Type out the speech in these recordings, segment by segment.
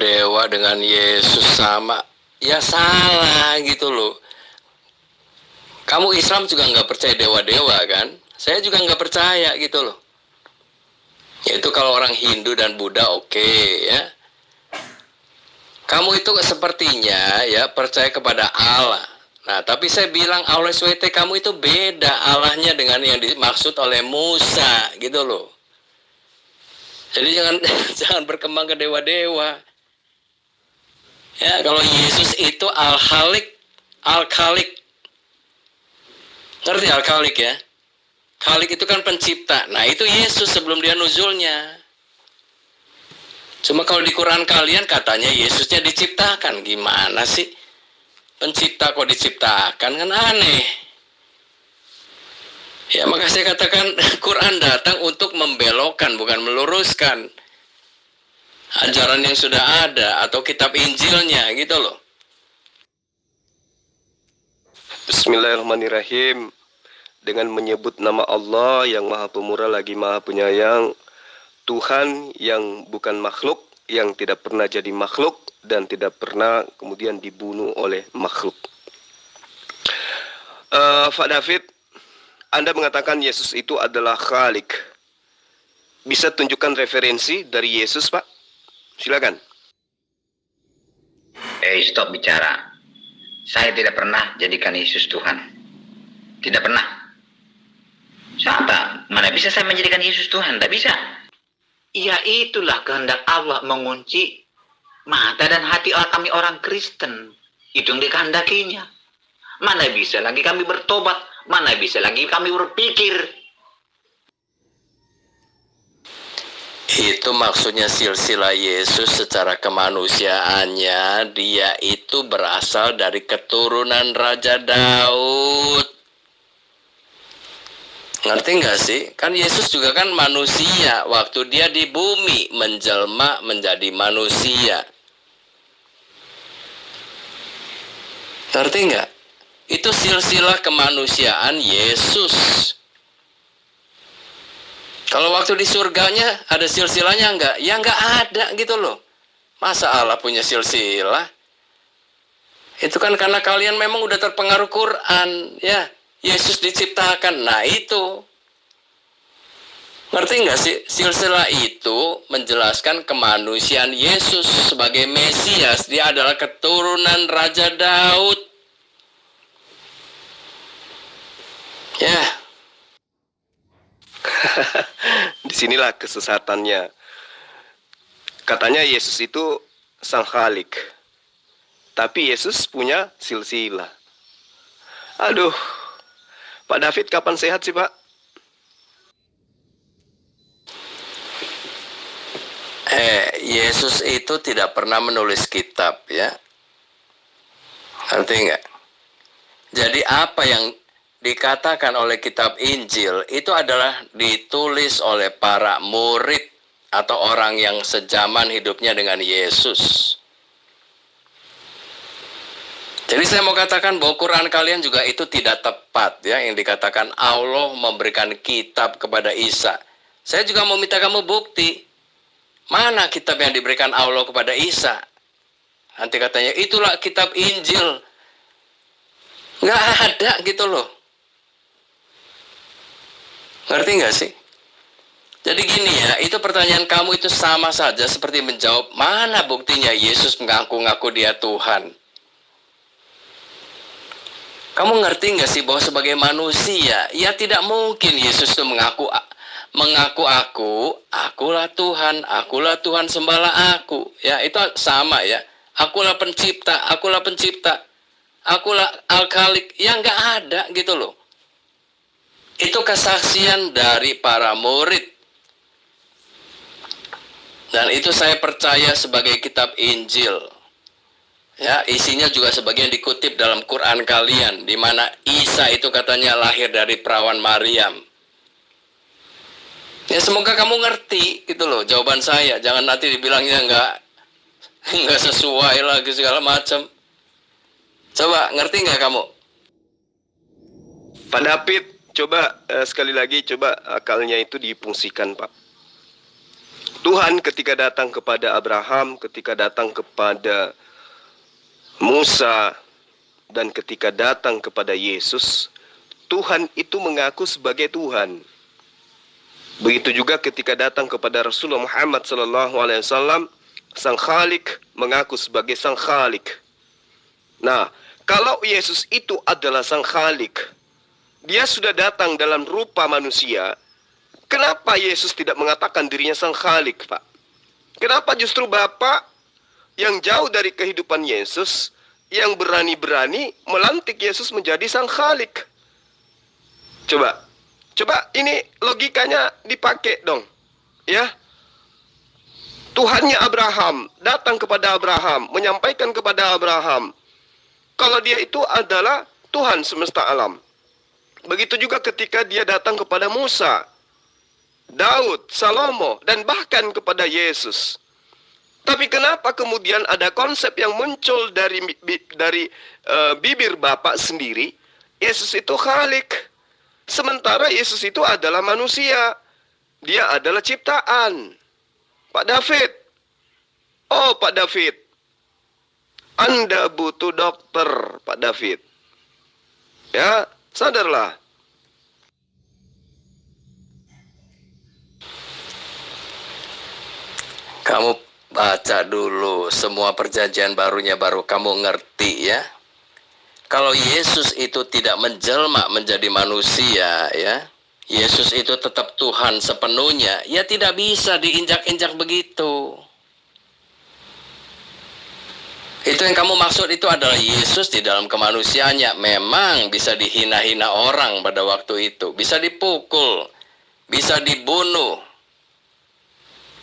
dewa-dewa dengan Yesus sama, ya salah gitu loh. Kamu Islam juga nggak percaya dewa-dewa kan? Saya juga nggak percaya gitu loh. Yaitu kalau orang Hindu dan Buddha oke, ya. Kamu itu sepertinya ya percaya kepada Allah. Nah, tapi saya bilang Allah SWT kamu itu beda Allahnya dengan yang dimaksud oleh Musa gitu loh. Jadi jangan jangan berkembang ke dewa-dewa. Ya, kalau Yesus itu Al-Khalik, Al-Khalik. Ngerti Al-Khalik ya? Khalik itu kan pencipta. Nah, itu Yesus sebelum dia nuzulnya. Cuma kalau di Quran kalian katanya Yesusnya diciptakan. Gimana sih? Pencipta kok diciptakan, kan aneh. Ya, maka saya katakan Quran datang untuk membelokkan, bukan meluruskan ajaran yang sudah ada atau kitab Injilnya gitu loh. Bismillahirrahmanirrahim. Dengan menyebut nama Allah yang Maha Pemurah lagi Maha Penyayang, Tuhan yang bukan makhluk, yang tidak pernah jadi makhluk dan tidak pernah kemudian dibunuh oleh makhluk. Pak David, Anda mengatakan Yesus itu adalah Khalik. Bisa tunjukkan referensi dari Yesus, Pak? Silakan. Stop bicara. Saya tidak pernah jadikan Yesus Tuhan. Tidak pernah. Siapa? Mana bisa saya menjadikan Yesus Tuhan? Tidak bisa. Ya itulah kehendak Allah mengunci mata dan hati kami orang Kristen. Itu yang dikehendakinya. Mana bisa lagi kami bertobat? Mana bisa lagi kami berpikir? Itu maksudnya silsilah Yesus secara kemanusiaannya. Dia itu berasal dari keturunan Raja Daud. Ngerti nggak sih? Kan Yesus juga kan manusia. Waktu dia di bumi menjelma menjadi manusia. Ngerti nggak? Itu silsilah kemanusiaan Yesus. Kalau waktu di surganya ada silsilahnya nggak? Ya nggak ada gitu loh. Masa Allah punya silsilah? Itu kan karena kalian memang udah terpengaruh Quran, ya. Yesus diciptakan, nah itu. Ngerti nggak sih? Silsilah itu menjelaskan kemanusiaan Yesus sebagai Mesias. Dia adalah keturunan Raja Daud. Ya. Disinilah kesesatannya. Katanya Yesus itu Sang Khalik. Tapi Yesus punya silsilah. Aduh. Pak David kapan sehat sih, Pak? Yesus itu tidak pernah menulis kitab, ya. Ngerti nggak? Jadi apa yang dikatakan oleh kitab Injil itu adalah ditulis oleh para murid atau orang yang sejaman hidupnya dengan Yesus. Jadi saya mau katakan bahwa Quran kalian juga itu tidak tepat, ya, yang dikatakan Allah memberikan kitab kepada Isa. Saya juga mau minta kamu bukti. Mana kitab yang diberikan Allah kepada Isa? Nanti katanya itulah kitab Injil. Nggak ada gitu loh. Ngerti nggak sih? Jadi gini ya, itu pertanyaan kamu itu sama saja seperti menjawab mana buktinya Yesus mengaku-ngaku dia Tuhan. Kamu ngerti nggak sih bahwa sebagai manusia, ya tidak mungkin Yesus itu mengaku akulah Tuhan sembahlah aku. Ya, itu sama ya. Akulah pencipta, akulah Al-Khalik. Ya nggak ada gitu loh. Itu kesaksian dari para murid. Dan itu saya percaya sebagai kitab Injil. Ya, isinya juga sebagian dikutip dalam Quran kalian, di mana Isa itu katanya lahir dari perawan Maryam. Ya, semoga kamu ngerti gitu loh jawaban saya. Jangan nanti dibilangnya nggak sesuai lagi segala macam. Coba ngerti nggak kamu? Pak David, coba sekali lagi coba akalnya itu difungsikan, Pak. Tuhan ketika datang kepada Abraham, ketika datang kepada Musa, dan ketika datang kepada Yesus, Tuhan itu mengaku sebagai Tuhan. Begitu juga ketika datang kepada Rasulullah Muhammad SAW, Sang Khalik mengaku sebagai Sang Khalik. Nah, kalau Yesus itu adalah Sang Khalik, dia sudah datang dalam rupa manusia, kenapa Yesus tidak mengatakan dirinya Sang Khalik, Pak? Kenapa justru Bapak yang jauh dari kehidupan Yesus, yang berani-berani melantik Yesus menjadi Sang Khalik? Coba ini logikanya dipakai dong, ya. Tuhannya Abraham datang kepada Abraham, menyampaikan kepada Abraham kalau dia itu adalah Tuhan semesta alam. Begitu juga ketika dia datang kepada Musa, Daud, Salomo, dan bahkan kepada Yesus. Tapi kenapa kemudian ada konsep yang muncul dari bibir Bapak sendiri, Yesus itu Khalik, sementara Yesus itu adalah manusia, dia adalah ciptaan. Pak David, oh Pak David, Anda butuh dokter, Pak David. Ya, sadarlah. Kamu baca dulu semua perjanjian barunya, baru kamu ngerti ya. Kalau Yesus itu tidak menjelma menjadi manusia ya, Yesus itu tetap Tuhan sepenuhnya, ya tidak bisa diinjak-injak begitu. Itu yang kamu maksud itu adalah Yesus di dalam kemanusiaannya memang bisa dihina-hina orang pada waktu itu, bisa dipukul, bisa dibunuh.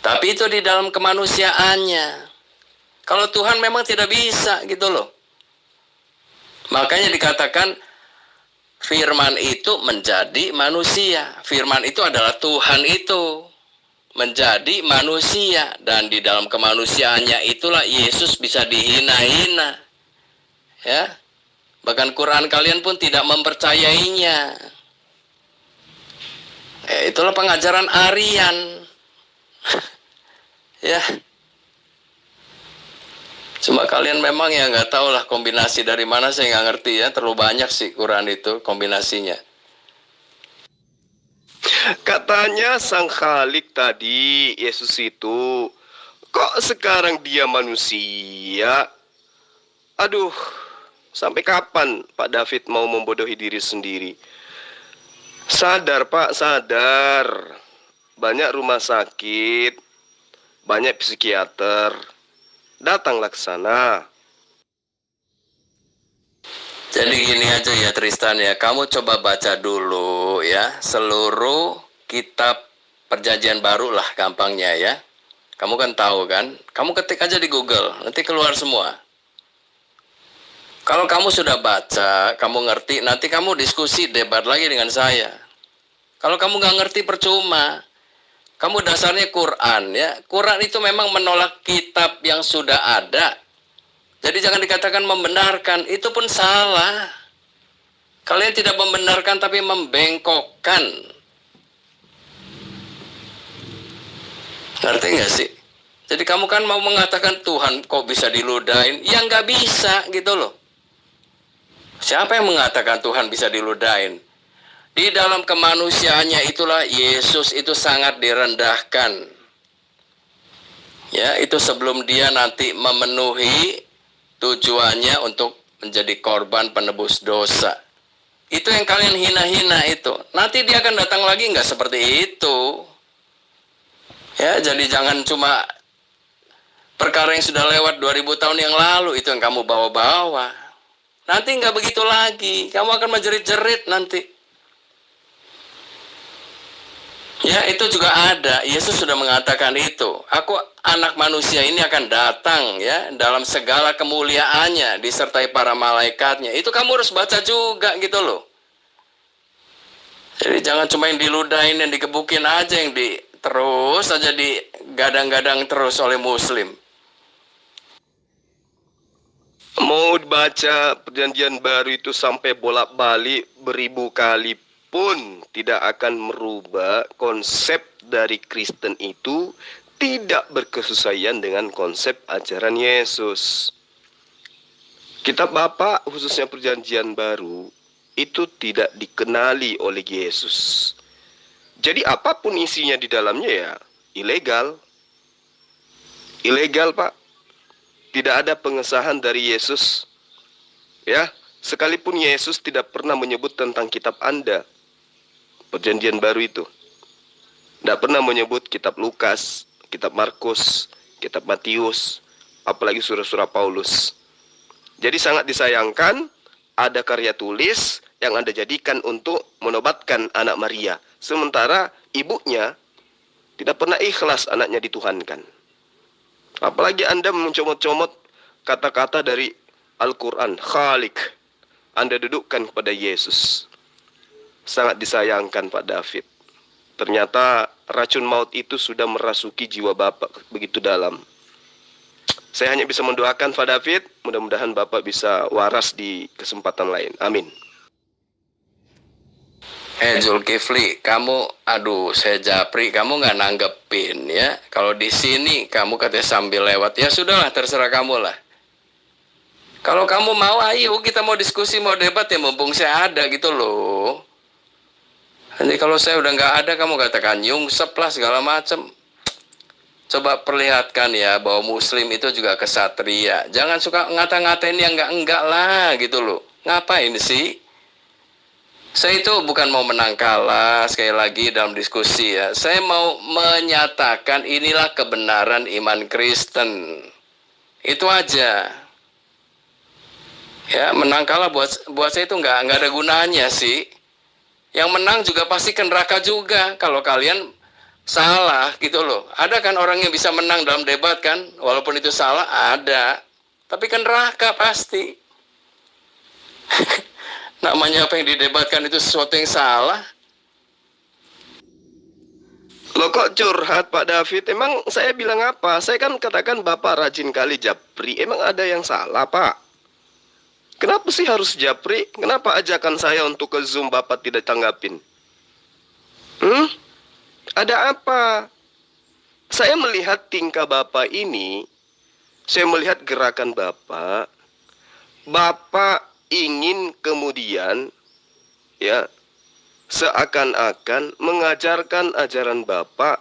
Tapi itu di dalam kemanusiaannya. Kalau Tuhan memang tidak bisa gitu loh. Makanya dikatakan firman itu menjadi manusia. Firman itu adalah Tuhan itu menjadi manusia, dan di dalam kemanusiaannya itulah Yesus bisa dihina-hina. Ya. Bahkan Quran kalian pun tidak mempercayainya. Itulah pengajaran Arian. Ya. Cuma kalian memang ya nggak tahu lah kombinasi dari mana, saya nggak ngerti ya, terlalu banyak sih Quran itu kombinasinya. Katanya Sang Khalik tadi, Yesus itu, kok sekarang dia manusia? Aduh, sampai kapan Pak David mau membodohi diri sendiri? Sadar Pak, sadar. Banyak rumah sakit, banyak psikiater. Datanglah ke sana. Jadi gini aja ya Tristan ya, kamu coba baca dulu ya seluruh kitab perjanjian baru lah gampangnya ya. Kamu kan tahu kan, kamu ketik aja di Google, nanti keluar semua. Kalau kamu sudah baca, kamu ngerti, nanti kamu diskusi, debat lagi dengan saya. Kalau kamu nggak ngerti percuma. Kamu dasarnya Quran ya. Quran itu memang menolak kitab yang sudah ada. Jadi jangan dikatakan membenarkan, itu pun salah. Kalian tidak membenarkan tapi membengkokkan. Ngerti nggak sih? Jadi kamu kan mau mengatakan Tuhan kok bisa diludahin? Ya nggak bisa gitu loh. Siapa yang mengatakan Tuhan bisa diludahin? Di dalam kemanusiaannya itulah Yesus itu sangat direndahkan. Ya, itu sebelum dia nanti memenuhi tujuannya untuk menjadi korban penebus dosa. Itu yang kalian hina-hina itu. Nanti dia akan datang lagi nggak seperti itu. Ya, jadi jangan cuma perkara yang sudah lewat 2000 tahun yang lalu itu yang kamu bawa-bawa. Nanti nggak begitu lagi. Kamu akan menjerit-jerit nanti. Ya, itu juga ada. Yesus sudah mengatakan itu. Aku anak manusia ini akan datang ya dalam segala kemuliaannya disertai para malaikatnya. Itu kamu harus baca juga gitu loh. Jadi jangan cuma yang diludahin, yang digebukin aja, yang terus aja digadang-gadang terus oleh muslim. Mau baca perjanjian baru itu sampai bolak-balik beribu kali pun tidak akan merubah konsep dari Kristen itu tidak berkesesuaian dengan konsep ajaran Yesus. Kitab Bapa, khususnya Perjanjian Baru, itu tidak dikenali oleh Yesus. Jadi apapun isinya di dalamnya ya ilegal. Ilegal, Pak. Tidak ada pengesahan dari Yesus. Ya, sekalipun Yesus tidak pernah menyebut tentang kitab Anda, Perjanjian Baru itu. Tidak pernah menyebut kitab Lukas, kitab Markus, kitab Matius, apalagi surah-surah Paulus. Jadi sangat disayangkan ada karya tulis yang Anda jadikan untuk menobatkan anak Maria. Sementara ibunya tidak pernah ikhlas anaknya dituhankan. Apalagi Anda mencomot-comot kata-kata dari Al-Quran, Khalik. Anda dudukkan kepada Yesus. Sangat disayangkan Pak David. Ternyata racun maut itu sudah merasuki jiwa Bapak begitu dalam. Saya hanya bisa mendoakan Pak David, mudah-mudahan Bapak bisa waras di kesempatan lain. Amin. Zulkifli, kamu, saya japri, kamu nggak nanggepin ya. Kalau di sini kamu katanya sambil lewat, ya sudahlah, terserah kamu lah. Kalau kamu mau, ayo kita mau diskusi, mau debat ya, mumpung saya ada gitu loh. Nanti kalau saya udah nggak ada, kamu katakan nyungsep lah segala macam. Coba perlihatkan ya bahwa Muslim itu juga kesatria. Jangan suka ngata-ngatain yang enggak lah gitu loh. Ngapain sih? Saya itu bukan mau menang kalah sekali lagi dalam diskusi ya. Saya mau menyatakan inilah kebenaran iman Kristen. Itu aja. Ya, menang kalah buat saya itu nggak ada gunanya sih. Yang menang juga pasti ke neraka juga kalau kalian salah gitu loh. Ada kan orang yang bisa menang dalam debat kan? Walaupun itu salah, ada. Tapi ke neraka pasti. Namanya apa yang didebatkan itu sesuatu yang salah. Loh kok curhat Pak David? Emang saya bilang apa? Saya kan katakan Bapak rajin kali japri. Emang ada yang salah Pak? Kenapa sih harus japri? Kenapa ajakan saya untuk ke Zoom Bapak tidak tanggapin? Ada apa? Saya melihat tingkah Bapak ini. Saya melihat gerakan Bapak. Bapak ingin kemudian ya seakan-akan mengajarkan ajaran Bapak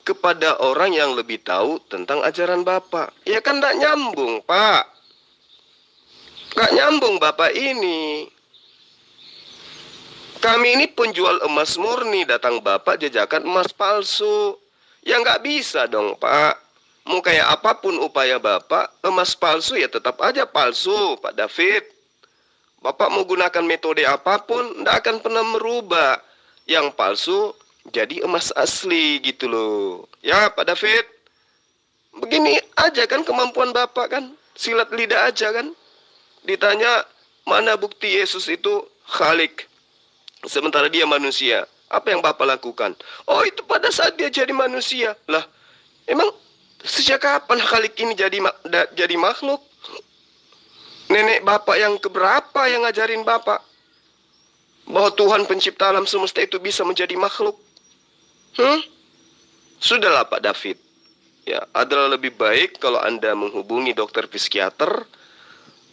kepada orang yang lebih tahu tentang ajaran Bapak. Ya kan tidak nyambung Pak. Nggak nyambung Bapak ini. Kami ini penjual emas murni, datang Bapak jajakan emas palsu. Ya nggak bisa dong Pak. Mau kayak apapun upaya Bapak, emas palsu ya tetap aja palsu Pak David. Bapak mau gunakan metode apapun, tidak akan pernah merubah. Yang palsu jadi emas asli gitu loh. Ya Pak David, begini aja kan kemampuan Bapak kan. Silat lidah aja kan. Ditanya, mana bukti Yesus itu Khalik, sementara dia manusia. Apa yang Bapak lakukan? Oh itu pada saat dia jadi manusia. Lah, emang sejak kapan Khalik ini jadi makhluk? Nenek Bapak yang keberapa yang ngajarin Bapak bahwa Tuhan pencipta alam semesta itu bisa menjadi makhluk? Sudahlah Pak David. Ya, adalah lebih baik kalau Anda menghubungi dokter psikiater.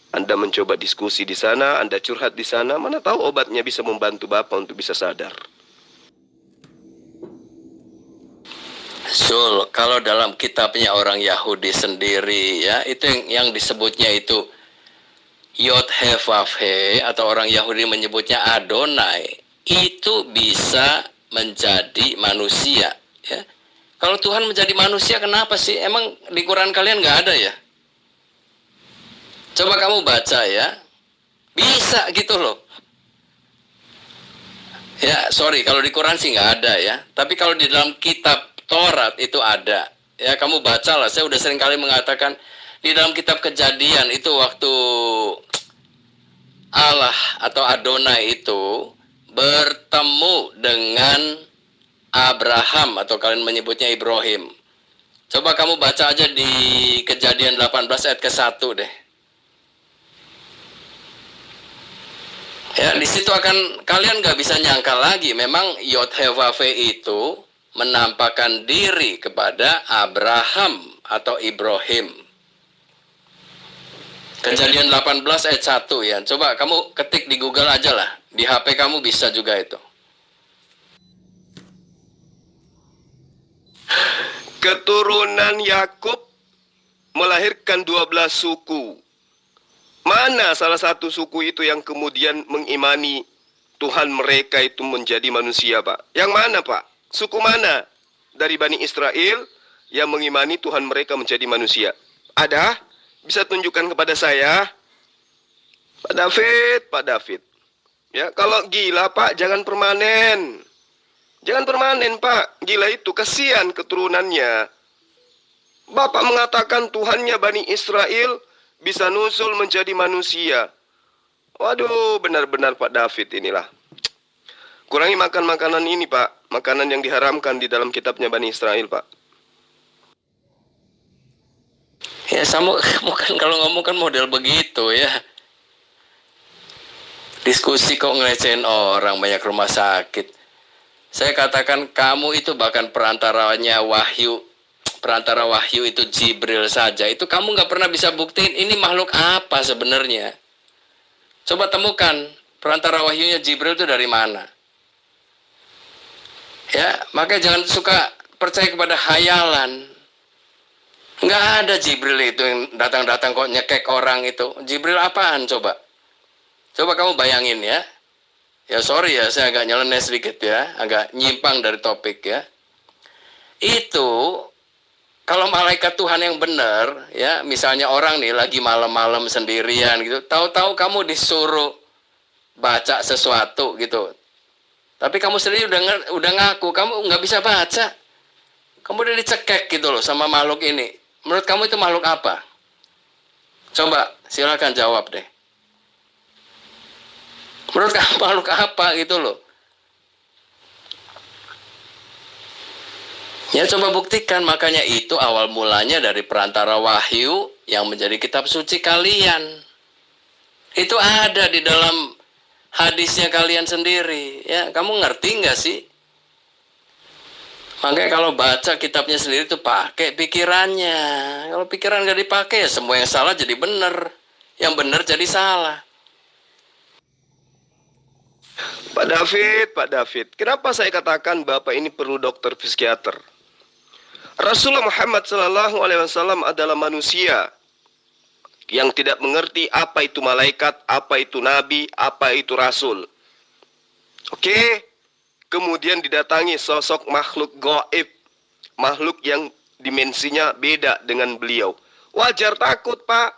Anda mencoba diskusi di sana, Anda curhat di sana. Mana tahu obatnya bisa membantu Bapak untuk bisa sadar. Sul, kalau dalam kitabnya orang Yahudi sendiri ya, itu yang disebutnya itu Yod He Vav He, atau orang Yahudi menyebutnya Adonai, itu bisa menjadi manusia ya. Kalau Tuhan menjadi manusia, kenapa sih? Emang di Quran kalian nggak ada ya? Coba kamu baca ya. Bisa gitu loh. Ya, sorry, kalau di Quran sih nggak ada ya. Tapi kalau di dalam kitab Taurat itu ada. Ya, kamu bacalah. Saya udah sering kali mengatakan di dalam kitab Kejadian itu waktu Allah atau Adonai itu bertemu dengan Abraham, atau kalian menyebutnya Ibrahim. Coba kamu baca aja di Kejadian 18 ayat ke-1 deh. Ya, di situ akan kalian nggak bisa nyangka lagi. Memang Yod He Vav He itu menampakkan diri kepada Abraham atau Ibrahim. Kejadian 18 ayat 1 ya. Coba kamu ketik di Google aja lah. Di HP kamu bisa juga itu. Keturunan Yakub melahirkan 12 suku. Mana salah satu suku itu yang kemudian mengimani Tuhan mereka itu menjadi manusia, Pak? Yang mana, Pak? Suku mana dari Bani Israel yang mengimani Tuhan mereka menjadi manusia? Ada? Bisa tunjukkan kepada saya? Pak David, Pak David. Ya, kalau gila, Pak, jangan permanen. Jangan permanen, Pak. Gila itu kasihan keturunannya. Bapak mengatakan Tuhannya Bani Israel bisa nusul menjadi manusia. Waduh, benar-benar Pak David inilah. Kurangi makan makanan ini, Pak. Makanan yang diharamkan di dalam kitabnya Bani Israel, Pak. Ya, kamu kan kalau ngomong kan model begitu ya. Diskusi kok ngelecehin orang, banyak rumah sakit. Saya katakan kamu itu bahkan perantaranya wahyu. Perantara wahyu itu Jibril saja. Itu kamu nggak pernah bisa buktiin ini makhluk apa sebenarnya. Coba temukan perantara wahyunya Jibril itu dari mana. Ya, makanya jangan suka percaya kepada hayalan. Nggak ada Jibril itu yang datang-datang kok nyekek orang itu. Jibril apaan coba? Coba kamu bayangin ya. Ya sorry ya, saya agak nyeleneh sedikit ya. Agak nyimpang dari topik ya. Itu kalau malaikat Tuhan yang benar, ya, misalnya orang nih lagi malam-malam sendirian gitu, tahu-tahu kamu disuruh baca sesuatu gitu. Tapi kamu sendiri udah ngaku kamu nggak bisa baca. Kamu udah dicekek gitu loh sama makhluk ini. Menurut kamu itu makhluk apa? Coba silakan jawab deh. Menurut kamu makhluk apa gitu loh? Ya coba buktikan, makanya itu awal mulanya dari perantara wahyu yang menjadi kitab suci kalian. Itu ada di dalam hadisnya kalian sendiri. Ya, kamu ngerti nggak sih? Makanya kalau baca kitabnya sendiri itu pakai pikirannya. Kalau pikiran nggak dipakai, ya semua yang salah jadi benar, yang benar jadi salah. Pak David, kenapa saya katakan Bapak ini perlu dokter psikiater? Rasulullah Muhammad SAW adalah manusia yang tidak mengerti apa itu malaikat, apa itu nabi, apa itu rasul. Oke, kemudian didatangi sosok makhluk gaib, makhluk yang dimensinya beda dengan beliau. Wajar takut, Pak.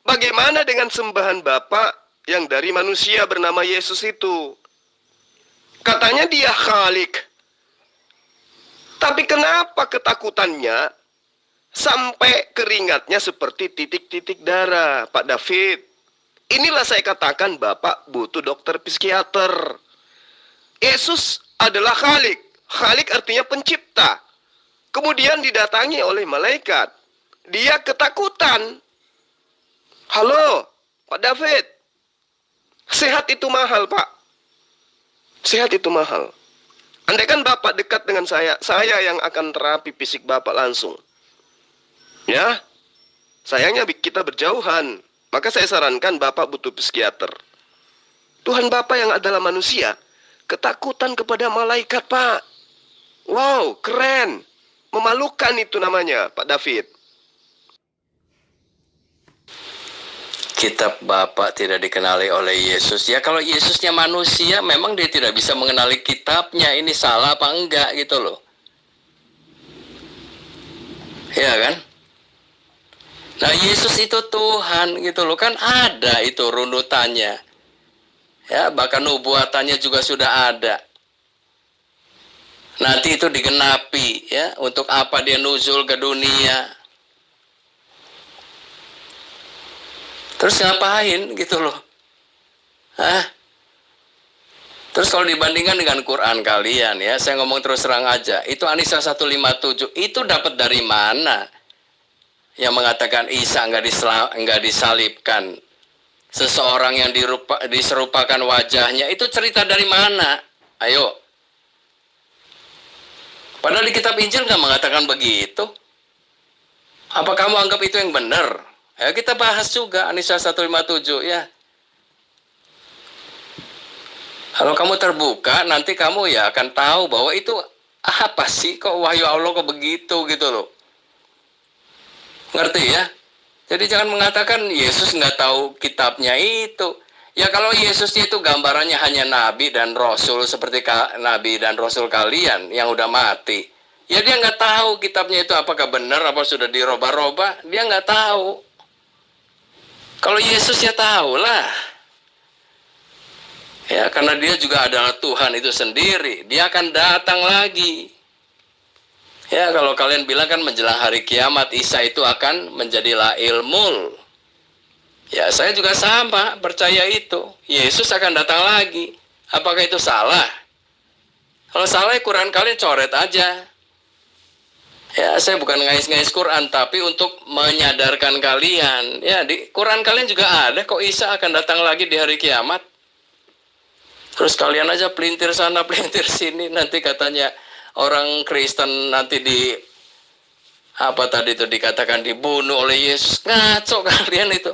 Bagaimana dengan sembahan Bapak yang dari manusia bernama Yesus itu? Katanya dia Khalik. Tapi kenapa ketakutannya sampai keringatnya seperti titik-titik darah, Pak David? Inilah saya katakan Bapak butuh dokter psikiater. Yesus adalah Khalik. Khalik artinya pencipta. Kemudian didatangi oleh malaikat. Dia ketakutan. Halo, Pak David. Sehat itu mahal, Pak. Sehat itu mahal. Andaikan Bapak dekat dengan saya yang akan terapi fisik Bapak langsung. Ya, sayangnya kita berjauhan. Maka saya sarankan Bapak butuh psikiater. Tuhan Bapak yang adalah manusia, ketakutan kepada malaikat, Pak. Wow, keren. Memalukan itu namanya, Pak David. Kitab Bapak tidak dikenali oleh Yesus. Ya kalau Yesusnya manusia, memang dia tidak bisa mengenali kitabnya. Ini salah apa enggak gitu loh. Ya kan? Nah Yesus itu Tuhan gitu loh. Kan ada itu runutannya. Ya bahkan nubuatannya juga sudah ada. Nanti itu digenapi ya. Untuk apa dia nuzul ke dunia. Terus ngapain gitu loh. Hah? Terus kalau dibandingkan dengan Quran kalian ya, saya ngomong terus terang aja, itu An-Nisa 157, itu dapat dari mana? Yang mengatakan Isa enggak disalibkan. Seseorang yang diserupakan wajahnya, itu cerita dari mana? Ayo. Padahal di kitab Injil nggak mengatakan begitu. Apa kamu anggap itu yang benar? Ya, kita bahas juga An-Nisa 157 ya. Kalau kamu terbuka, nanti kamu ya akan tahu bahwa itu apa sih kok wahyu Allah kok begitu gitu loh. Ngerti ya? Jadi jangan mengatakan Yesus nggak tahu kitabnya itu. Ya kalau Yesusnya itu gambarannya hanya nabi dan rasul seperti nabi dan rasul kalian yang udah mati. Ya dia nggak tahu kitabnya itu apakah benar apa sudah diroba-roba. Dia nggak tahu. Kalau Yesus ya tahu lah. Ya karena dia juga adalah Tuhan itu sendiri. Dia akan datang lagi. Ya kalau kalian bilang kan menjelang hari kiamat Isa itu akan menjadilah ilmu. Ya saya juga sama percaya itu. Yesus akan datang lagi. Apakah itu salah? Kalau salah ya Quran kalian coret aja. Ya saya bukan ngais-ngais Quran tapi untuk menyadarkan kalian. Ya di Quran kalian juga ada kok Isa akan datang lagi di hari kiamat. Terus kalian aja pelintir sana pelintir sini nanti katanya orang Kristen nanti apa tadi itu dikatakan dibunuh oleh Yesus. Ngaco kalian itu.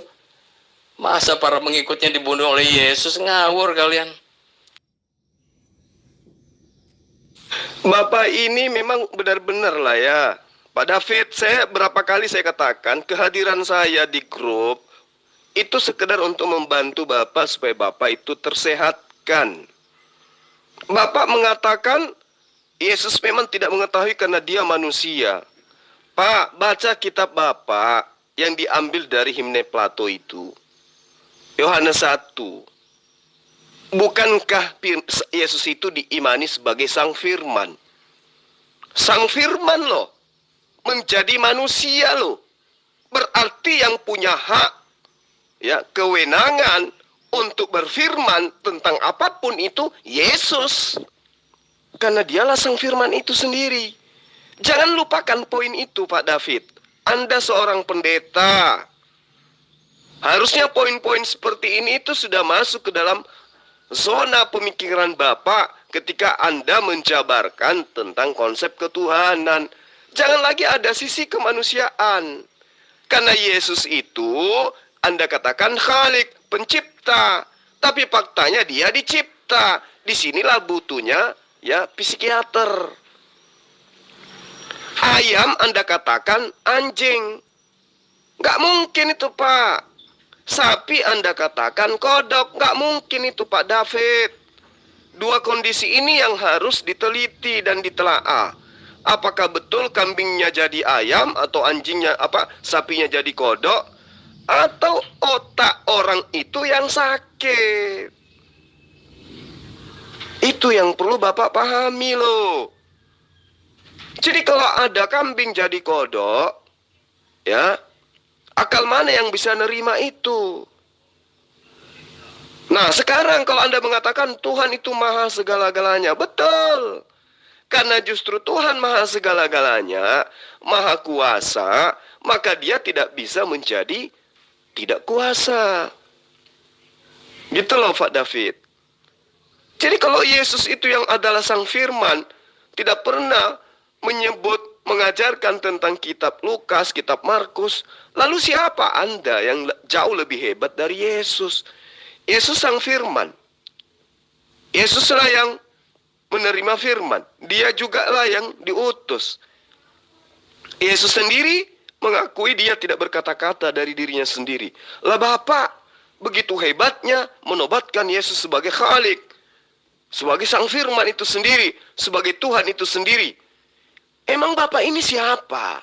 Masa para pengikutnya dibunuh oleh Yesus? Ngawur kalian. Bapak ini memang benar-benar lah ya. Pak David, berapa kali saya katakan kehadiran saya di grup itu sekedar untuk membantu Bapak supaya Bapak itu tersehatkan. Bapak mengatakan Yesus memang tidak mengetahui karena dia manusia. Pak, baca kitab Bapak yang diambil dari himne Plato itu. Yohanes 1. Bukankah Yesus itu diimani sebagai Sang Firman? Sang Firman loh. Menjadi manusia loh. Berarti yang punya hak, ya, kewenangan untuk berfirman tentang apapun itu Yesus. Karena dialah Sang Firman itu sendiri. Jangan lupakan poin itu Pak David. Anda seorang pendeta. Harusnya poin-poin seperti ini itu sudah masuk ke dalam zona pemikiran Bapak ketika Anda menjabarkan tentang konsep ketuhanan. Jangan lagi ada sisi kemanusiaan. Karena Yesus itu Anda katakan Khalik, pencipta. Tapi faktanya dia dicipta. Disinilah butuhnya ya psikiater. Ayam Anda katakan anjing. Nggak mungkin itu Pak. Sapi Anda katakan kodok. Nggak mungkin itu Pak David. Dua kondisi ini yang harus diteliti dan ditelaah. Apakah betul kambingnya jadi ayam atau anjingnya sapinya jadi kodok, atau otak orang itu yang sakit? Itu yang perlu Bapak pahami loh. Jadi kalau ada kambing jadi kodok, ya, akal mana yang bisa nerima itu? Nah, sekarang kalau Anda mengatakan Tuhan itu maha segala-galanya, betul. Karena justru Tuhan maha segala-galanya, maha kuasa, maka dia tidak bisa menjadi tidak kuasa. Gitu loh Pak David. Jadi kalau Yesus itu yang adalah Sang Firman, tidak pernah mengajarkan tentang kitab Lukas, kitab Markus, lalu siapa Anda yang jauh lebih hebat dari Yesus? Yesus Sang Firman. Yesuslah yang menerima firman. Dia juga lah yang diutus. Yesus sendiri mengakui dia tidak berkata-kata dari dirinya sendiri. Lah Bapak begitu hebatnya menobatkan Yesus sebagai Khalik, sebagai Sang Firman itu sendiri, sebagai Tuhan itu sendiri. Emang Bapak ini siapa?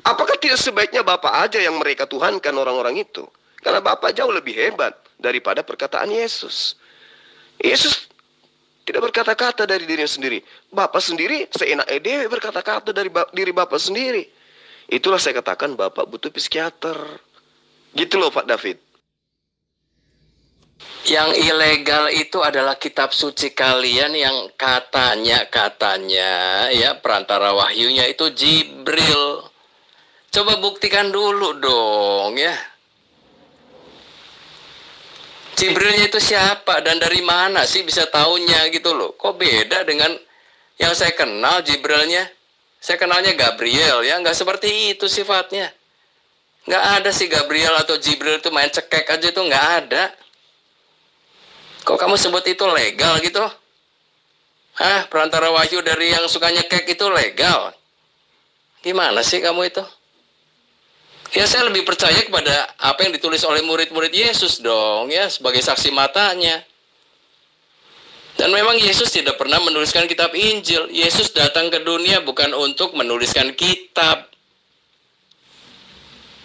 Apakah tidak sebaiknya Bapak aja yang mereka tuhankan orang-orang itu? Karena Bapak jauh lebih hebat daripada perkataan Yesus. Yesus tidak berkata-kata dari dirinya sendiri. Bapak sendiri seenak dewe berkata-kata dari diri Bapak sendiri. Itulah saya katakan Bapak butuh psikiater. Gitu loh Pak David. Yang ilegal itu adalah kitab suci kalian yang katanya ya perantara wahyunya itu Jibril. Coba buktikan dulu dong ya. Jibrilnya itu siapa dan dari mana sih bisa taunya gitu loh. Kok beda dengan Yang saya kenal Jibrilnya, saya kenalnya Gabriel ya, nggak seperti itu sifatnya. Nggak ada sih Gabriel atau Jibril itu main cekek aja itu nggak ada. Kok kamu sebut itu legal gitu? Hah, perantara wahyu dari yang suka nyekek itu legal? Gimana sih kamu itu? Ya saya lebih percaya kepada apa yang ditulis oleh murid-murid Yesus dong ya, sebagai saksi matanya. Dan memang Yesus tidak pernah menuliskan kitab Injil. Yesus datang ke dunia bukan untuk menuliskan kitab.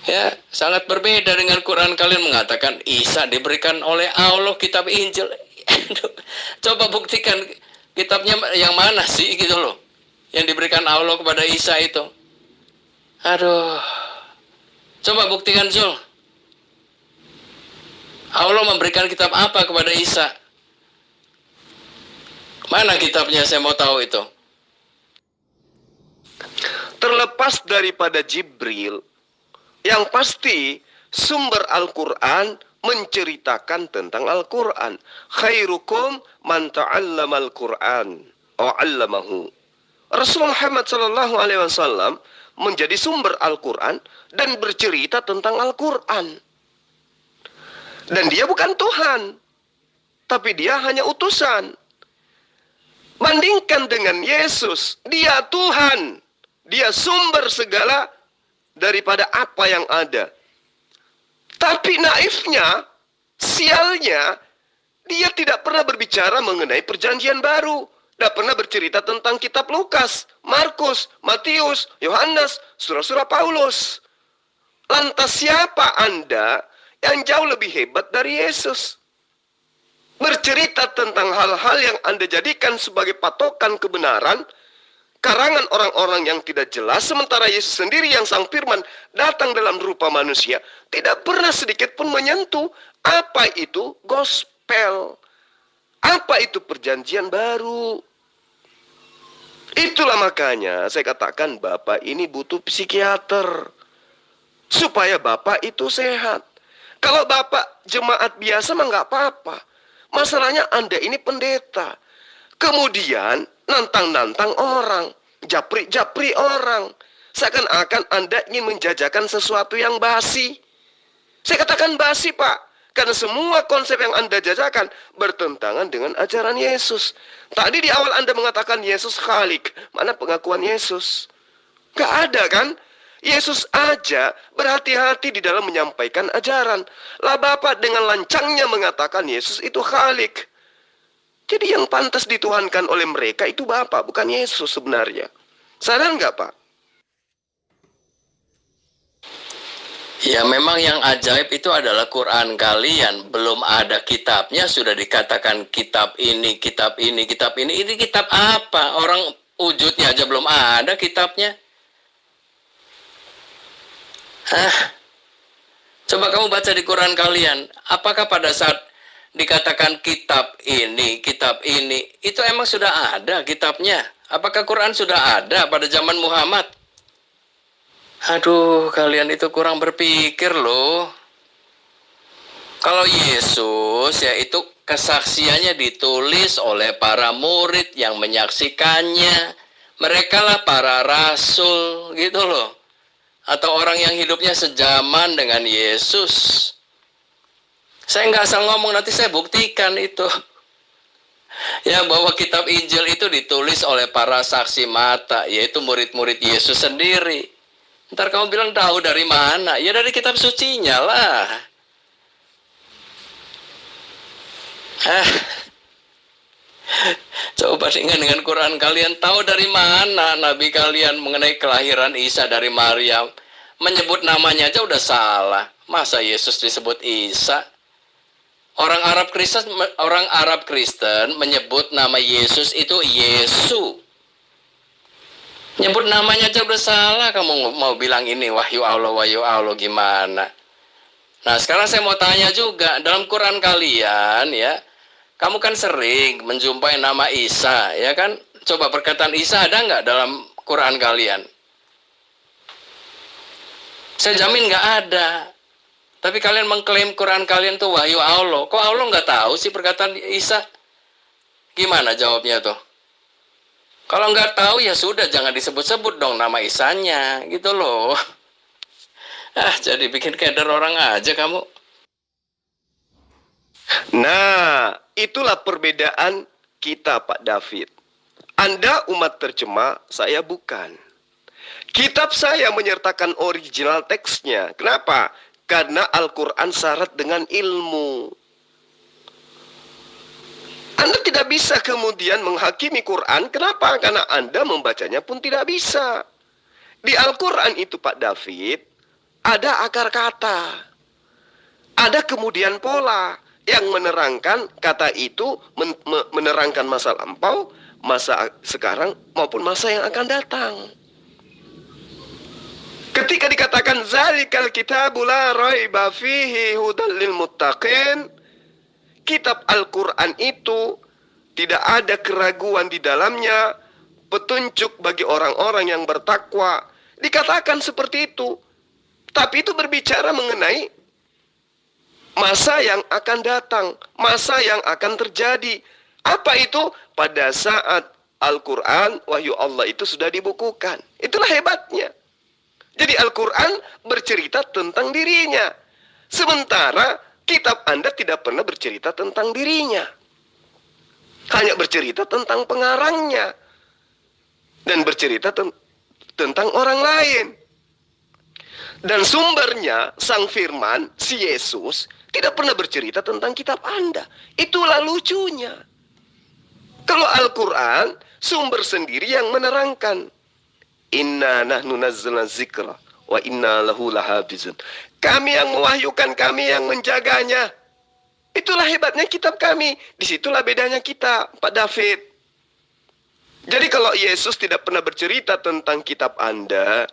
Ya, sangat berbeda dengan Quran. Kalian mengatakan Isa diberikan oleh Allah kitab Injil. Coba buktikan kitabnya yang mana sih gitu loh, yang diberikan Allah kepada Isa itu. Aduh, coba buktikan Zul. Allah memberikan kitab apa kepada Isa? Mana kitabnya, saya mau tahu itu. Terlepas daripada Jibril, yang pasti sumber Al-Quran menceritakan tentang Al-Quran. Khairukum man ta'allama Al-Quran wa 'allamahu. Rasulullah Muhammad SAW menjadi sumber Al-Quran dan bercerita tentang Al-Quran. Dan dia bukan Tuhan, tapi dia hanya utusan. Bandingkan dengan Yesus, dia Tuhan, dia sumber segala daripada apa yang ada. Tapi naifnya, sialnya, dia tidak pernah berbicara mengenai perjanjian baru. Tidak pernah bercerita tentang kitab Lukas, Markus, Matius, Yohanes, surah-surah Paulus. Lantas siapa Anda yang jauh lebih hebat dari Yesus? Bercerita tentang hal-hal yang Anda jadikan sebagai patokan kebenaran, karangan orang-orang yang tidak jelas, sementara Yesus sendiri yang sang firman datang dalam rupa manusia, tidak pernah sedikit pun menyentuh apa itu gospel, apa itu perjanjian baru. Itulah makanya saya katakan Bapak ini butuh psikiater, supaya Bapak itu sehat. Kalau Bapak jemaat biasa mah nggak apa-apa. Masalahnya Anda ini pendeta, kemudian nantang-nantang orang, japri-japri orang, seakan-akan Anda ingin menjajakan sesuatu yang basi. Saya katakan basi, Pak, karena semua konsep yang Anda jajakan bertentangan dengan ajaran Yesus. Tadi di awal Anda mengatakan Yesus Khalik. Mana pengakuan Yesus? Gak ada kan? Yesus aja berhati-hati di dalam menyampaikan ajaran. Lah Bapak dengan lancangnya mengatakan Yesus itu Khalik. Jadi yang pantas dituhankan oleh mereka itu Bapak, bukan Yesus sebenarnya. Sadar nggak Pak? Ya memang yang ajaib itu adalah Quran kalian. Belum ada kitabnya sudah dikatakan kitab ini, kitab ini, kitab ini. Ini kitab apa? Orang wujudnya aja belum ada kitabnya. Coba kamu baca di Quran kalian. Apakah pada saat dikatakan kitab ini, itu emang sudah ada kitabnya? Apakah Quran sudah ada pada zaman Muhammad? Aduh, kalian itu kurang berpikir loh. Kalau Yesus, ya itu kesaksiannya ditulis oleh para murid yang menyaksikannya. Mereka lah para rasul, gitu loh. Atau orang yang hidupnya sejaman dengan Yesus. Saya nggak asal ngomong, nanti saya buktikan itu. Ya, bahwa kitab Injil itu ditulis oleh para saksi mata, yaitu murid-murid Yesus sendiri. Ntar kamu bilang tahu dari mana? Ya dari kitab sucinya lah. Coba bandingkan dengan Quran kalian, tahu dari mana nabi kalian mengenai kelahiran Isa dari Maryam? Menyebut namanya aja udah salah. Masa Yesus disebut Isa? Orang Arab Kristen menyebut nama Yesus itu Yesu. Nyebut namanya aja udah salah. Kamu mau bilang ini wahyu Allah gimana? Nah, sekarang saya mau tanya juga, dalam Quran kalian ya, kamu kan sering menjumpai nama Isa, ya kan? Coba perkataan Isa ada nggak dalam Quran kalian? Saya jamin nggak ada. Tapi kalian mengklaim Quran kalian tuh wahyu Allah. Kok Allah nggak tahu sih perkataan Isa? Gimana jawabnya tuh? Kalau nggak tahu ya sudah, jangan disebut-sebut dong nama Isanya, gitu loh. Jadi bikin keder orang aja kamu. Nah, itulah perbedaan kita, Pak David. Anda umat terjemah, saya bukan. Kitab saya menyertakan original teksnya. Kenapa? Karena Al-Quran syarat dengan ilmu. Anda tidak bisa kemudian menghakimi Quran. Kenapa? Karena Anda membacanya pun tidak bisa. Di Al-Quran itu, Pak David, ada akar kata. Ada kemudian pola yang menerangkan kata itu, menerangkan masa lampau, masa sekarang, maupun masa yang akan datang. Ketika dikatakan zalikal kitabu la raiba fihi hudal lil muttaqin, kitab Al-Quran itu tidak ada keraguan di dalamnya, petunjuk bagi orang-orang yang bertakwa. Dikatakan seperti itu. Tapi itu berbicara mengenai masa yang akan datang, masa yang akan terjadi. Apa itu? Pada saat Al-Quran, wahyu Allah itu sudah dibukukan. Itulah hebatnya. Jadi Al-Quran bercerita tentang dirinya. Sementara kitab Anda tidak pernah bercerita tentang dirinya. Hanya bercerita tentang pengarangnya. Dan bercerita tentang orang lain. Dan sumbernya, Sang Firman, si Yesus, tidak pernah bercerita tentang kitab Anda. Itulah lucunya. Kalau Al-Quran, sumber sendiri yang menerangkan. Inna nahnu nazzalna zikra wa inna lahu lahafizun. Kami yang mewahyukan, kami yang menjaganya. Itulah hebatnya kitab kami. Disitulah bedanya kita, Pak David. Jadi kalau Yesus tidak pernah bercerita tentang kitab Anda,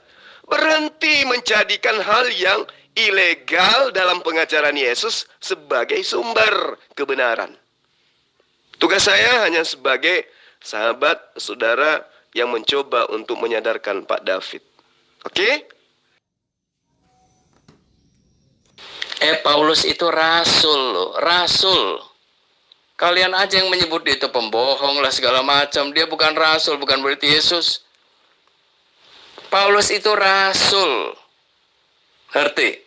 berhenti menjadikan hal yang ilegal dalam pengajaran Yesus sebagai sumber kebenaran. Tugas saya hanya sebagai sahabat, saudara yang mencoba untuk menyadarkan Pak David. Oke? Paulus itu rasul loh, rasul. Kalian aja yang menyebut dia itu pembohong lah segala macam. Dia bukan rasul, bukan murid Yesus. Paulus itu rasul. Ngerti?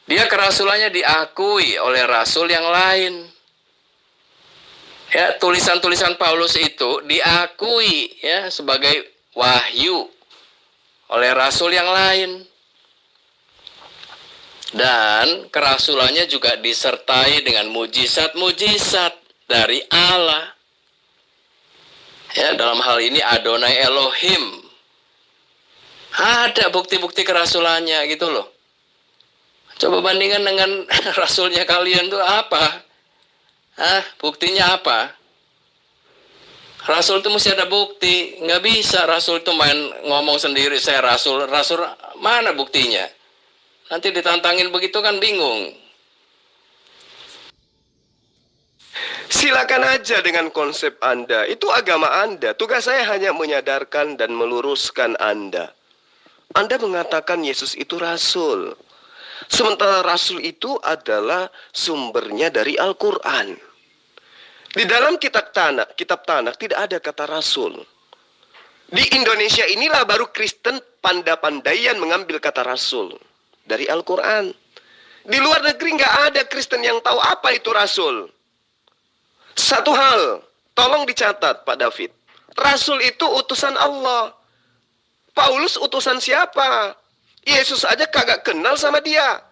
Dia kerasulannya diakui oleh rasul yang lain. Ya, tulisan-tulisan Paulus itu diakui ya sebagai wahyu oleh rasul yang lain. Dan kerasulannya juga disertai dengan mujizat-mujizat dari Allah. Ya, dalam hal ini Adonai Elohim. Ada bukti-bukti kerasulannya gitu loh. Coba bandingkan dengan rasulnya kalian tuh apa? Buktinya apa? Rasul itu mesti ada bukti. Nggak bisa rasul itu main ngomong sendiri, saya rasul. Rasul mana buktinya? Nanti ditantangin begitu kan bingung. Silakan aja dengan konsep Anda. Itu agama Anda. Tugas saya hanya menyadarkan dan meluruskan Anda. Anda mengatakan Yesus itu rasul. Sementara rasul itu adalah sumbernya dari Al-Quran. Di dalam kitab Tanakh tidak ada kata rasul. Di Indonesia inilah baru Kristen pandai-pandaian mengambil kata rasul dari Al-Quran. Di luar negeri nggak ada Kristen yang tahu apa itu rasul. Satu hal, tolong dicatat Pak David. Rasul itu utusan Allah. Paulus utusan siapa? Yesus aja kagak kenal sama dia.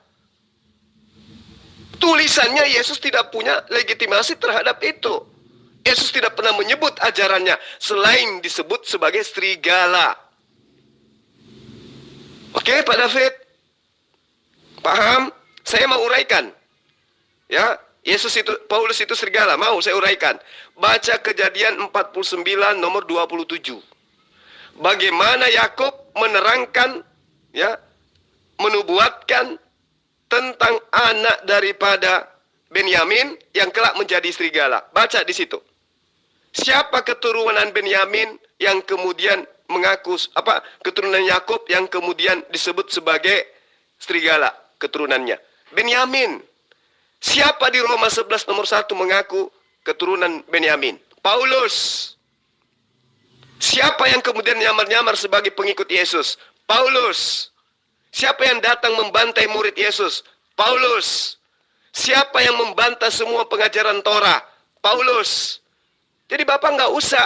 Tulisannya Yesus tidak punya legitimasi terhadap itu. Yesus tidak pernah menyebut ajarannya selain disebut sebagai serigala. Oke, Pak David? Paham? Saya mau uraikan. Ya, Paulus itu serigala. Mau saya uraikan. Baca Kejadian 49 nomor 27. Bagaimana Yakub menerangkan, ya, menubuatkan tentang anak daripada Benyamin yang kelak menjadi serigala. Baca di situ. Siapa keturunan Benyamin yang kemudian mengaku keturunan Yakub yang kemudian disebut sebagai serigala keturunannya? Benyamin. Siapa di Roma 11 nomor 1 mengaku keturunan Benyamin? Paulus. Siapa yang kemudian nyamar-nyamar sebagai pengikut Yesus? Paulus. Siapa yang datang membantai murid Yesus? Paulus. Siapa yang membantah semua pengajaran Torah? Paulus. Jadi Bapak nggak usah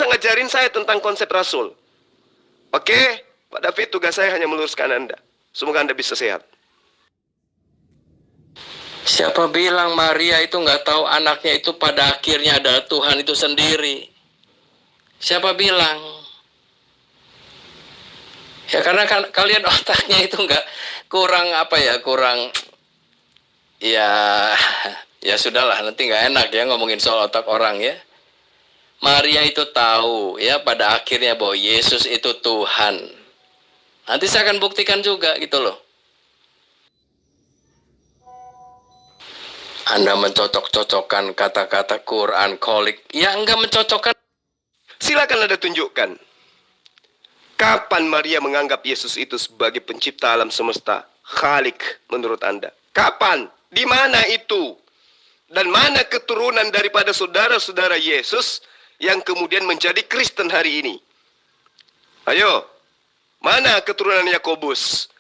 ngajarin saya tentang konsep Rasul. Oke, Pak David, tugas saya hanya meluruskan Anda. Semoga Anda bisa sehat. Siapa bilang Maria itu nggak tahu anaknya itu pada akhirnya adalah Tuhan itu sendiri? Siapa bilang? Ya karena kalian otaknya itu nggak kurang ya sudahlah, nanti nggak enak ya ngomongin soal otak orang ya. Maria itu tahu ya pada akhirnya bahwa Yesus itu Tuhan. Nanti saya akan buktikan juga gitu loh. Anda mencocok-cocokkan kata-kata Quran, kholik. Ya enggak mencocokkan. Silakan Anda tunjukkan. Kapan Maria menganggap Yesus itu sebagai pencipta alam semesta? Khalik menurut Anda. Kapan? Di mana itu? Dan mana keturunan daripada saudara-saudara Yesus yang kemudian menjadi Kristen hari ini? Ayo, mana keturunan Yakobus?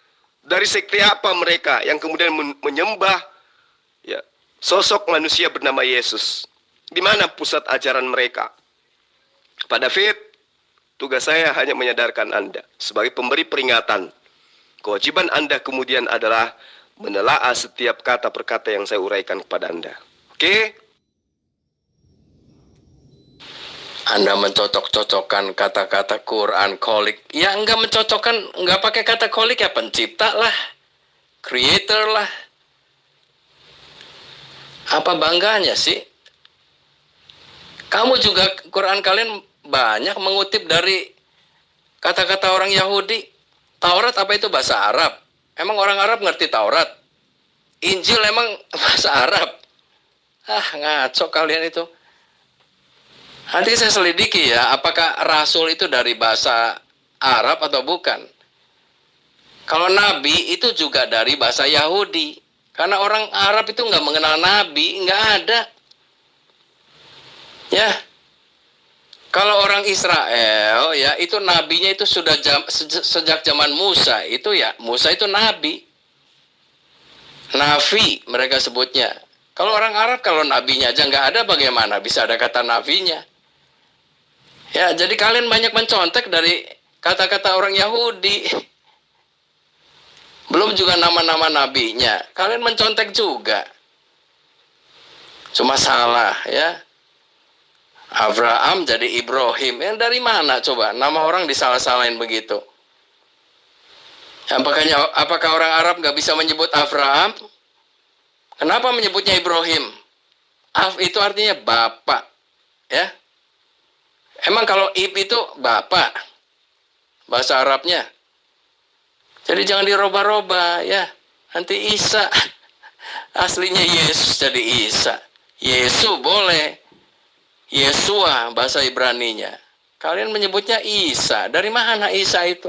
Dari sekte apa mereka yang kemudian menyembah ya, sosok manusia bernama Yesus? Di mana pusat ajaran mereka? Pak David, tugas saya hanya menyadarkan Anda sebagai pemberi peringatan. Kewajiban Anda kemudian adalah menelaah setiap kata per kata yang saya uraikan kepada Anda. Oke? Anda mencocok-cocokkan kata-kata Quran, kholik. Ya enggak mencocokkan, enggak pakai kata kholik ya pencipta lah, creator lah. Apa bangganya sih? Kamu juga Quran kalian banyak mengutip dari kata-kata orang Yahudi. Taurat apa itu bahasa Arab? Emang orang Arab ngerti Taurat? Injil emang bahasa Arab? Ah, ngaco kalian itu. Nanti saya selidiki ya, apakah Rasul itu dari bahasa Arab atau bukan? Kalau Nabi itu juga dari bahasa Yahudi. Karena orang Arab itu nggak mengenal Nabi, nggak ada. Ya, kalau orang Israel ya itu nabinya itu sudah sejak zaman Musa itu ya, Musa itu nabi, nabi mereka sebutnya. Kalau orang Arab kalau nabinya aja nggak ada, bagaimana bisa ada kata nabinya? Ya, jadi kalian banyak mencontek dari kata-kata orang Yahudi. Belum juga nama-nama nabinya, kalian mencontek juga. Cuma salah ya. Abraham jadi Ibrahim. Yang dari mana coba? Nama orang disalah-salahin begitu. Apakah orang Arab nggak bisa menyebut Abraham? Kenapa menyebutnya Ibrahim? Af itu artinya bapak. Ya. Emang kalau Ib itu bapak. Bahasa Arabnya. Jadi jangan diroba-roba ya. Nanti Isa. Aslinya Yesus jadi Isa. Yesus boleh. Yesua bahasa Ibraninya. Kalian menyebutnya Isa. Dari mana Isa itu?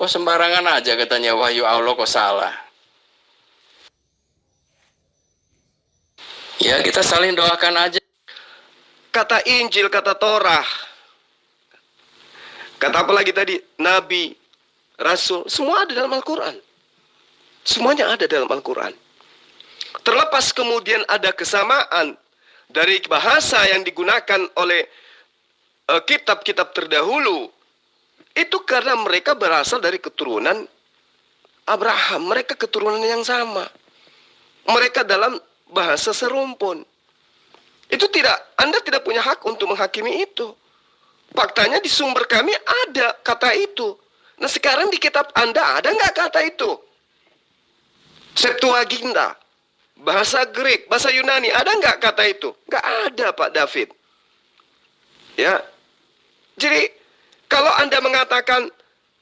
Kok sembarangan aja katanya wahyu Allah kok salah. Ya kita saling doakan aja. Kata Injil, kata Torah. Kata apa lagi tadi? Nabi, Rasul. Semua ada dalam Al-Quran. Semuanya ada dalam Al-Quran. Terlepas kemudian ada kesamaan dari bahasa yang digunakan oleh kitab-kitab terdahulu, itu karena mereka berasal dari keturunan Abraham. Mereka keturunan yang sama. Mereka dalam bahasa serumpun. Itu Anda tidak punya hak untuk menghakimi itu. Faktanya di sumber kami ada kata itu. Nah sekarang di kitab Anda ada nggak kata itu? Septuaginta. Bahasa Greek, bahasa Yunani, ada nggak kata itu? Nggak ada, Pak David. Ya, jadi kalau Anda mengatakan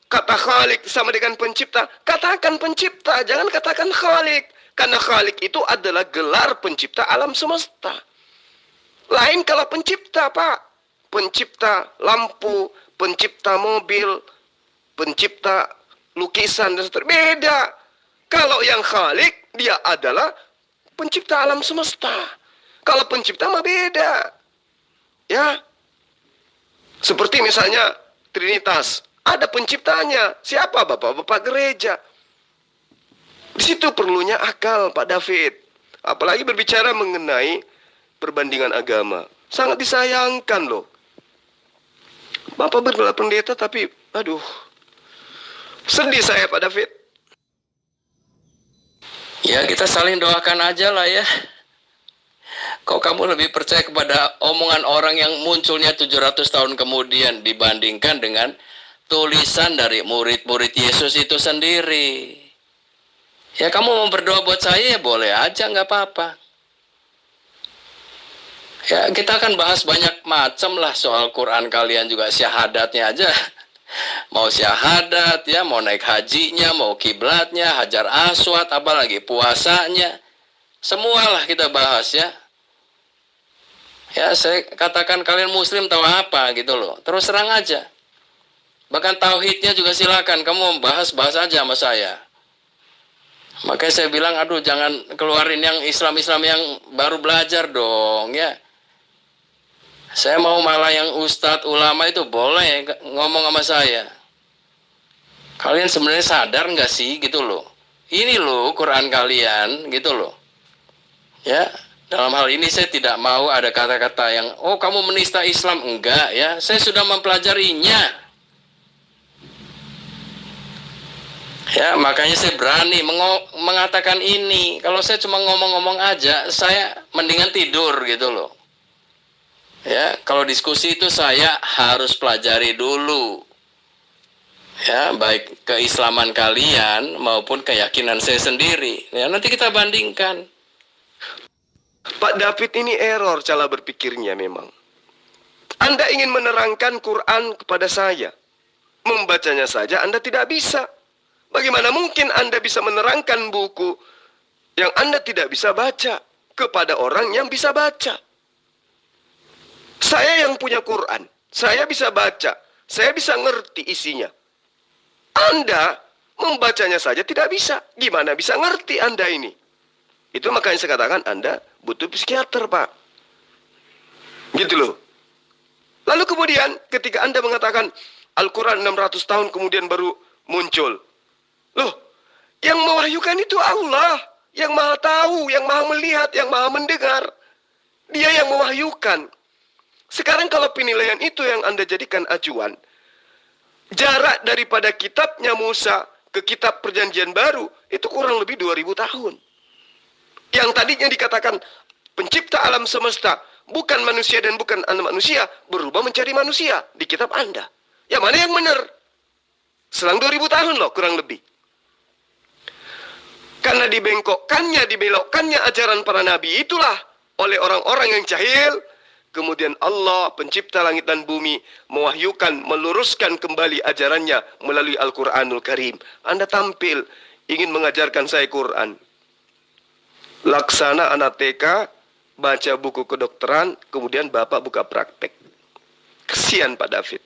kata Khalik sama dengan pencipta, katakan pencipta, jangan katakan Khalik. Karena Khalik itu adalah gelar pencipta alam semesta. Lain kalau pencipta, Pak. Pencipta lampu, pencipta mobil, pencipta lukisan, dan seterusnya. Beda. Kalau yang Khalik, dia adalah pencipta alam semesta. Kalau pencipta mah beda. Ya. Seperti misalnya Trinitas, ada penciptanya. Siapa? Bapak-bapak gereja. Di situ perlunya akal, Pak David. Apalagi berbicara mengenai perbandingan agama. Sangat disayangkan loh. Bapak bergelar pendeta tapi, aduh, sedih saya Pak David. Ya kita saling doakan aja lah ya. Kok kamu lebih percaya kepada omongan orang yang munculnya 700 tahun kemudian dibandingkan dengan tulisan dari murid-murid Yesus itu sendiri? Ya kamu mau berdoa buat saya ya boleh aja, nggak apa-apa. Ya kita akan bahas banyak macam lah soal Quran kalian juga, syahadatnya aja. Mau syahadat ya, mau naik hajinya, mau kiblatnya, hajar aswad, apalagi puasanya. Semualah kita bahas ya. Ya saya katakan kalian muslim tahu apa gitu loh. Terus terang aja. Bahkan tauhidnya juga silakan kamu bahas aja sama saya. Makanya saya bilang aduh jangan keluarin yang Islam-Islam yang baru belajar dong ya. Saya mau malah yang ustadz ulama itu boleh ngomong sama saya. Kalian sebenarnya sadar nggak sih gitu loh. Ini loh Quran kalian gitu loh. Ya. Dalam hal ini saya tidak mau ada kata-kata yang, oh kamu menista Islam. Enggak ya, saya sudah mempelajarinya. Ya, makanya saya berani mengatakan ini. Kalau saya cuma ngomong-ngomong aja, saya mendingan tidur gitu loh. Ya, kalau diskusi itu saya harus pelajari dulu. Ya, baik keislaman kalian maupun keyakinan saya sendiri. Ya, nanti kita bandingkan. Pak David ini error cara berpikirnya memang. Anda ingin menerangkan Quran kepada saya. Membacanya saja Anda tidak bisa. Bagaimana mungkin Anda bisa menerangkan buku yang Anda tidak bisa baca kepada orang yang bisa baca? Saya yang punya Quran, saya bisa baca, saya bisa ngerti isinya. Anda membacanya saja tidak bisa. Gimana bisa ngerti Anda ini? Itu makanya saya katakan Anda butuh psikiater, Pak. Gitu loh. Lalu kemudian ketika Anda mengatakan Al-Quran 600 tahun kemudian baru muncul. Loh, yang mewahyukan itu Allah. Yang maha tahu, yang maha melihat, yang maha mendengar. Dia yang mewahyukan. Sekarang kalau penilaian itu yang Anda jadikan acuan, jarak daripada kitabnya Musa ke kitab perjanjian baru, itu kurang lebih 2000 tahun. Yang tadinya dikatakan pencipta alam semesta, bukan manusia dan bukan anak manusia, berubah mencari manusia di kitab Anda. Yang mana yang benar? Selang 2000 tahun loh, kurang lebih. Karena dibelokkannya ajaran para nabi itulah oleh orang-orang yang jahil, kemudian Allah, pencipta langit dan bumi, mewahyukan, meluruskan kembali ajarannya melalui Al-Quranul Karim. Anda tampil, ingin mengajarkan saya Quran. Laksana anak TK, baca buku kedokteran, kemudian Bapak buka praktek. Kesian Pak David.